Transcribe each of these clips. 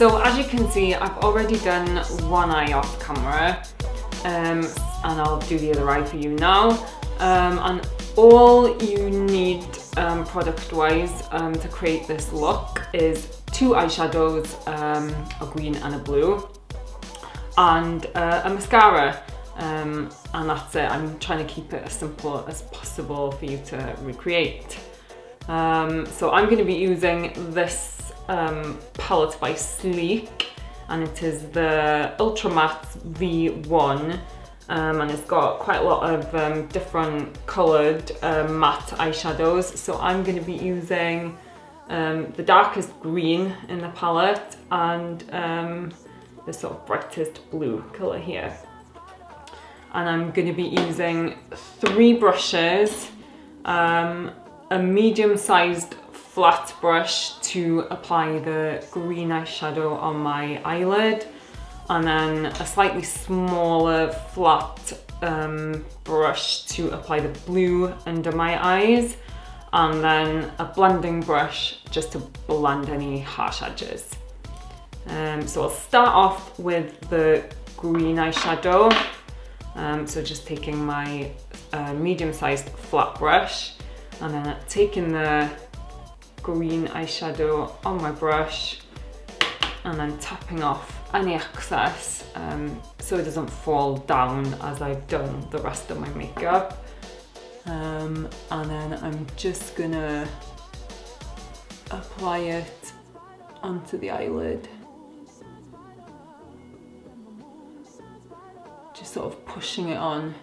So as you can see, I've already done one eye off camera, and I'll do the other eye for you now. And all you need product-wise to create this look is 2 eyeshadows, a green and a blue, and a mascara. And that's it. I'm trying to keep it as simple as possible for you to recreate. So I'm going to be using this palette by Sleek, and it is the Ultra Matte V1, and it's got quite a lot of different coloured matte eyeshadows. So I'm going to be using the darkest green in the palette and the sort of brightest blue colour here. And I'm going to be using 3 brushes, a medium-sized flat brush to apply the green eyeshadow on my eyelid, and then a slightly smaller flat brush to apply the blue under my eyes, and then a blending brush just to blend any harsh edges. So I'll start off with the green eyeshadow. So just taking my medium-sized flat brush and then taking the green eyeshadow on my brush and then tapping off any excess so it doesn't fall down as I've done the rest of my makeup. And then I'm just gonna apply it onto the eyelid. Just sort of pushing it on.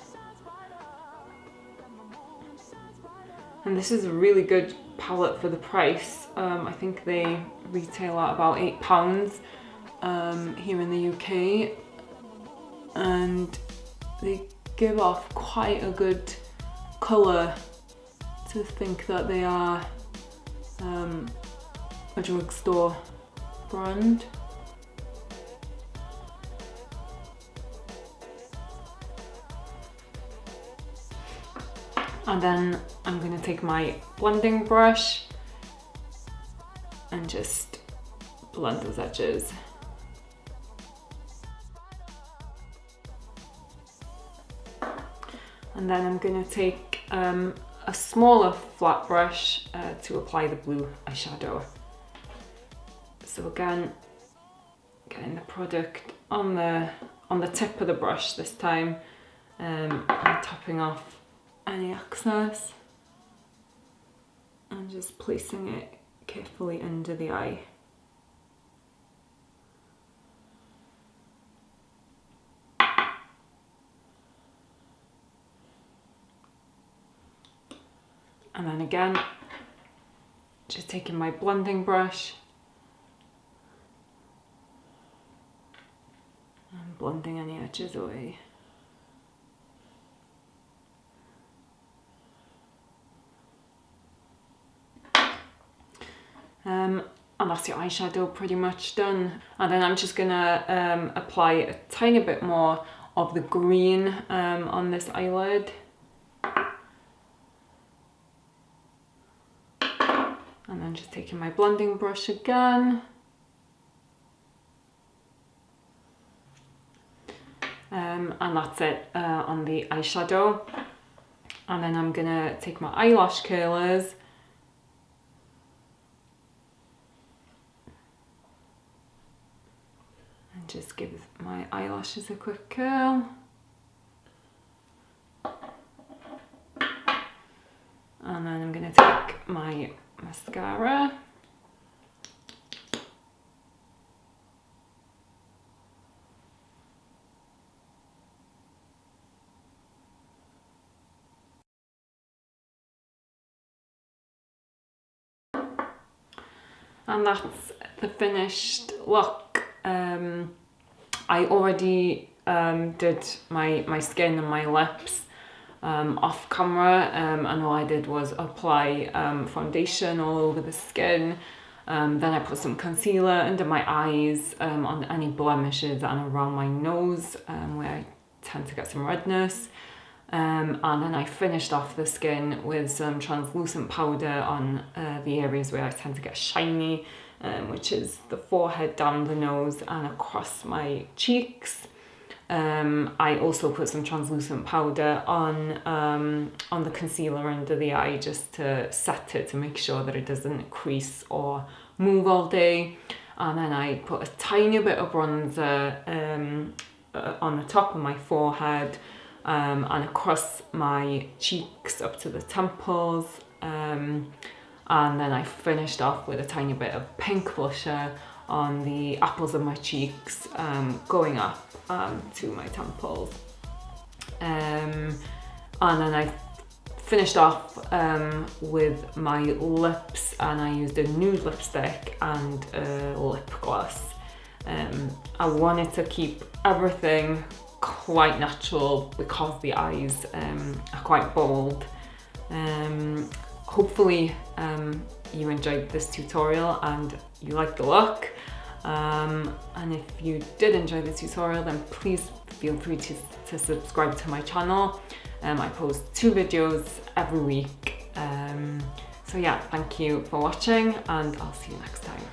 And this is a really good palette for the price. I think they retail at about £8 here in the UK, and they give off quite a good colour to think that they are a drugstore brand. And then I'm going to take my blending brush and just blend those edges. And then I'm going to take a smaller flat brush to apply the blue eyeshadow. So again, getting the product on the tip of the brush this time, and tapping off any excess and just placing it carefully under the eye. And then again, just taking my blending brush and blending any edges away. And that's your eyeshadow pretty much done. And then I'm just gonna apply a tiny bit more of the green on this eyelid. And then just taking my blending brush again. And that's it on the eyeshadow. And then I'm gonna take my eyelash curlers and just give my eyelashes a quick curl. And then I'm gonna take my mascara. And that's the finished look. I already did my skin and my lips off camera, and all I did was apply foundation all over the skin. Then I put some concealer under my eyes, on any blemishes and around my nose where I tend to get some redness. And then I finished off the skin with some translucent powder on the areas where I tend to get shiny which is the forehead, down the nose and across my cheeks. I also put some translucent powder on the concealer under the eye, just to set it, to make sure that it doesn't crease or move all day. And then I put a tiny bit of bronzer on the top of my forehead and across my cheeks up to the temples. And then I finished off with a tiny bit of pink blusher on the apples of my cheeks, going up to my temples. And then I finished off with my lips, and I used a nude lipstick and a lip gloss. I wanted to keep everything quite natural because the eyes are quite bold. Hopefully you enjoyed this tutorial and you like the look. And if you did enjoy the tutorial, then please feel free to subscribe to my channel. I post 2 videos every week. So yeah, thank you for watching, and I'll see you next time.